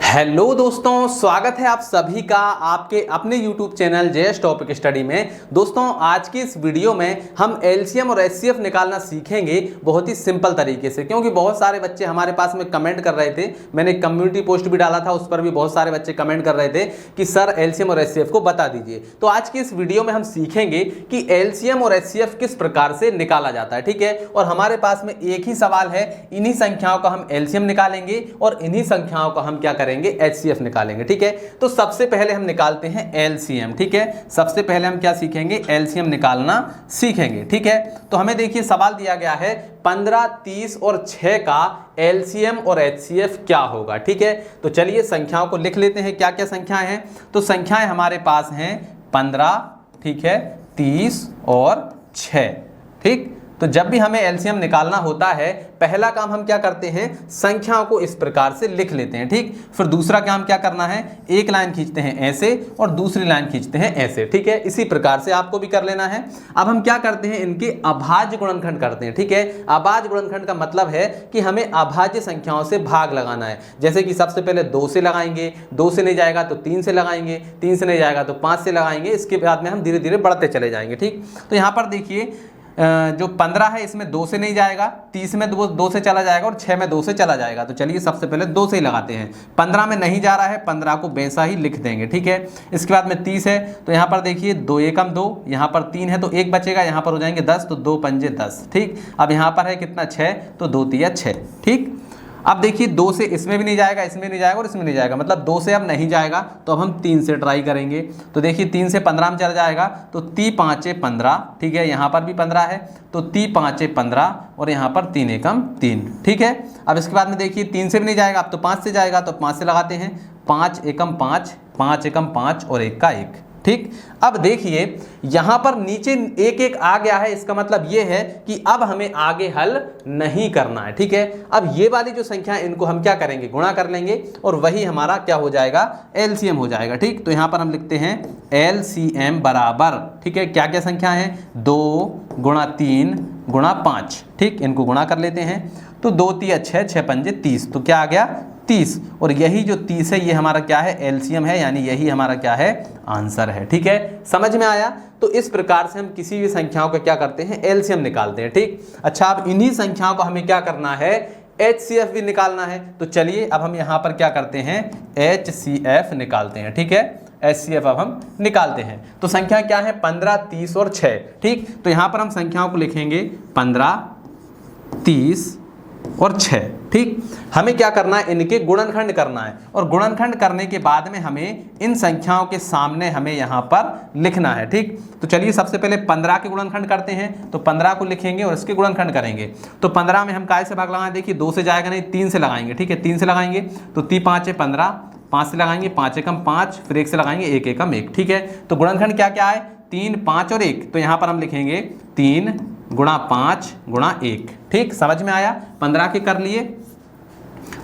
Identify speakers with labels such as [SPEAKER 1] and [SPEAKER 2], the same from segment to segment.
[SPEAKER 1] Hello दोस्तों, स्वागत है आप सभी का आपके अपने YouTube channel JS topic study में। दोस्तों, आज की इस वीडियो में हम एलसीएम और एचसीएफ निकालना सीखेंगे बहुत ही सिंपल तरीके से, क्योंकि बहुत सारे बच्चे हमारे पास में कमेंट कर रहे थे। मैंने कम्युनिटी पोस्ट भी डाला था, उस पर भी बहुत सारे बच्चे कमेंट कर रहे थे कि सर एलसीएम और एचसीएफ को बता दीजिए। तो आज की इस वीडियो में हम सीखेंगे कि एलसीएम और एचसीएफ किस प्रकार से निकाला जाता है, ठीक है। और हमारे पास में एक ही सवाल है, इन्हीं संख्याओं का हम एलसीएम निकालेंगे और इन्हीं संख्याओं का हम क्या करेंगे, एचसीएफ निकालेंगे, ठीक है। तो सबसे पहले हम निकालते हैं एलसीएम, ठीक है। सबसे पहले हम क्या सीखेंगे, एलसीएम निकालना सीखेंगे, ठीक है। तो हमें देखिए सवाल दिया गया है 15, 30 और 6 का एलसीएम और एचसीएफ क्या होगा, ठीक है। तो चलिए संख्याओं को लिख लेते हैं, क्या क्या संख्याएं हैं। तो संख्याएं हमारे पास हैं 15, ठीक है, 30 और 6, ठीक। तो जब भी हमें एलसीएम निकालना होता है, पहला काम हम क्या करते हैं, संख्याओं को इस प्रकार से लिख लेते हैं, ठीक। फिर दूसरा काम क्या करना है, एक लाइन खींचते हैं ऐसे और दूसरी लाइन खींचते हैं ऐसे, ठीक है। इसी प्रकार से आपको भी कर लेना है। अब हम क्या करते हैं, इनके अभाज्य गुणनखंड करते हैं, ठीक है। अभाज्य गुणनखंड का मतलब है कि हमें अभाज्य संख्याओं से भाग लगाना है। जैसे कि सबसे पहले 2 से लगाएंगे, 2 से नहीं जाएगा तो 3 से लगाएंगे, 3 से नहीं जाएगा तो 5 से लगाएंगे। इसके बाद में हम धीरे धीरे बढ़ते चले जाएंगे, ठीक। तो यहाँ पर देखिए जो 15 है इसमें 2 से नहीं जाएगा, 30 में 2 से चला जाएगा और 6 में 2 से चला जाएगा। तो चलिए सबसे पहले 2 से ही लगाते हैं। 15 में नहीं जा रहा है, 15 को वैसा ही लिख देंगे, ठीक है। इसके बाद में 30 है, तो यहाँ पर देखिए 2 एकम 2, यहाँ पर 3 है तो 1 बचेगा, यहाँ पर हो जाएंगे 10, तो 2 पंजे 10, ठीक। अब यहाँ पर है कितना, 6, तो 2 तिया 6, ठीक। अब देखिए 2 से इसमें भी नहीं जाएगा, इसमें नहीं जाएगा और इसमें नहीं जाएगा, मतलब 2 से अब नहीं जाएगा, तो अब हम 3 से ट्राई करेंगे। तो देखिए 3 से 15 में चला जाएगा, तो 3 5 15, ठीक है। यहाँ पर भी 15 है, तो 3 5 15 और यहाँ पर 3 एकम 3, ठीक है। अब इसके बाद में देखिए 3 से भी नहीं जाएगा, अब तो 5 से जाएगा, तो 5 से लगाते हैं। 5 एकम 5, 5 एकम 5 और 1 का 1, ठीक। अब देखिए यहां पर नीचे एक एक आ गया है, इसका मतलब यह है कि अब हमें आगे हल नहीं करना है, ठीक है। अब ये वाली जो संख्या है इनको हम क्या करेंगे, गुणा कर लेंगे और वही हमारा क्या हो जाएगा, एलसीएम हो जाएगा, ठीक। तो यहां पर हम लिखते हैं एलसीएम बराबर, ठीक है, क्या क्या संख्या है, 2 गुणा 3 गुणा 5, ठीक। इनको गुणा कर लेते हैं, तो 2 तिया 6, 6 पंजे 30, तो क्या आ गया, 30। और यही जो 30 है ये हमारा क्या है, एलसीएम है, यानी यही हमारा क्या है, आंसर है, ठीक है। समझ में आया। तो इस प्रकार से हम किसी भी संख्याओं का क्या करते हैं, एलसीएम निकालते हैं, ठीक। अच्छा, अब इन्हीं संख्याओं को हमें क्या करना है, एचसीएफ भी निकालना है। तो चलिए अब हम यहाँ पर क्या करते हैं, एचसीएफ निकालते हैं, ठीक है। एचसीएफ अब हम निकालते हैं। तो संख्या क्या है, 15, 30 और 6, ठीक। तो यहाँ पर हम संख्याओं को लिखेंगे 15, 30 और 6, ठीक। हमें क्या करना है, इनके गुणनखंड करना है और गुणनखंड करने के बाद में हमें इन संख्याओं के सामने हमें यहाँ पर लिखना है, ठीक। तो चलिए सबसे पहले 15 के गुणनखंड करते हैं। तो 15 को लिखेंगे और इसके गुणनखंड करेंगे। तो 15 में हम काय से भाग लगाएं, देखिए 2 से जाएगा नहीं, 3 से लगाएंगे, ठीक है। 3 से लगाएंगे तो 3 5 15, 5 से लगाएंगे, 5 एकम 5, फिर 1 से लगाएंगे, 1 एकम 1, ठीक है। तो गुणनखंड क्या क्या है, 3 5 और 1। तो यहाँ पर हम लिखेंगे 3 गुणा 5 गुणा 1, ठीक। समझ में आया। 15 के कर लिए।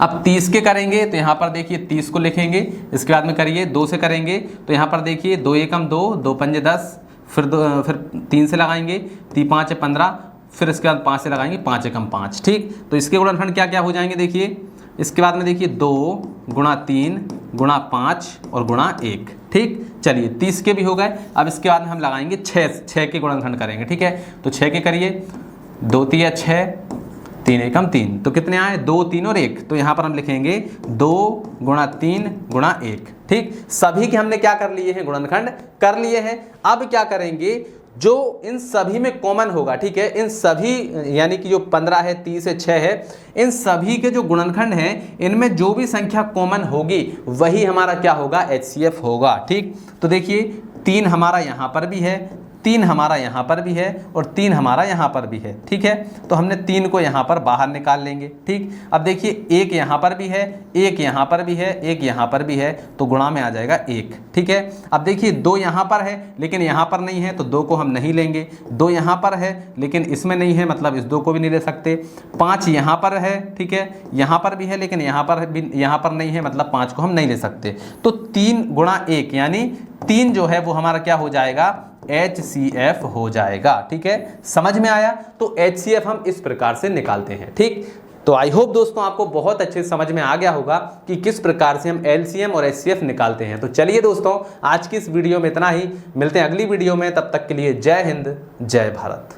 [SPEAKER 1] अब 30 के करेंगे, तो यहाँ पर देखिए 30 को लिखेंगे, इसके बाद में करिए 2 से करेंगे, तो यहाँ पर देखिए 2 एकम 2, 2 पंजे 10, फिर 3 से लगाएंगे, 3 5 15, फिर इसके बाद 5 से लगाएंगे, 5 एकम 5, ठीक। तो इसके गुणनखंड क्या क्या हो जाएंगे, देखिए इसके बाद में देखिए 2 गुणा 3 गुणा 5 और गुणा 1, ठीक। चलिए 30 के भी हो गए। अब इसके बाद में हम लगाएंगे 6 के गुणनखंड करेंगे, ठीक है। तो 6 के करिए, 2 तिया 6, 3 एकम 3, तो कितने आए, 2 3 और 1। तो यहाँ पर हम लिखेंगे 2 गुणा 3 गुणा 1, ठीक। सभी के हमने क्या कर लिए हैं, गुणनखंड कर लिए हैं। अब क्या करेंगे, जो इन सभी में कॉमन होगा, ठीक है, इन सभी यानी कि जो 15 है, 30 है, 6 है, इन सभी के जो गुणनखंड हैं इनमें जो भी संख्या कॉमन होगी वही हमारा क्या होगा, एचसीएफ होगा, ठीक। तो देखिए 3 हमारा यहाँ पर भी है, 3 हमारा यहाँ पर भी है और 3 हमारा यहाँ पर भी है, ठीक है। तो हमने 3 को यहाँ पर बाहर निकाल लेंगे, ठीक। अब देखिए 1 यहाँ पर भी है, 1 यहाँ पर भी है, 1 यहाँ पर भी है, तो गुणा में आ जाएगा 1, ठीक है। अब देखिए 2 यहाँ पर है लेकिन यहाँ पर नहीं है, तो 2 को हम नहीं लेंगे। 2 यहाँ पर है लेकिन इसमें नहीं है, मतलब इस 2 को भी नहीं ले सकते। 5 यहाँ पर है, ठीक है, यहाँ पर भी है लेकिन यहाँ पर नहीं है, मतलब 5 को हम नहीं ले सकते। तो 3 गुणा 1 यानी 3 जो है वो हमारा क्या हो जाएगा, HCF हो जाएगा, ठीक है। समझ में आया। तो HCF हम इस प्रकार से निकालते हैं, ठीक। तो आई होप दोस्तों आपको बहुत अच्छे से समझ में आ गया होगा कि किस प्रकार से हम एलसीएम और एचसीएफ निकालते हैं। तो चलिए दोस्तों, आज की इस वीडियो में इतना ही। मिलते हैं अगली वीडियो में, तब तक के लिए जय हिंद, जय भारत।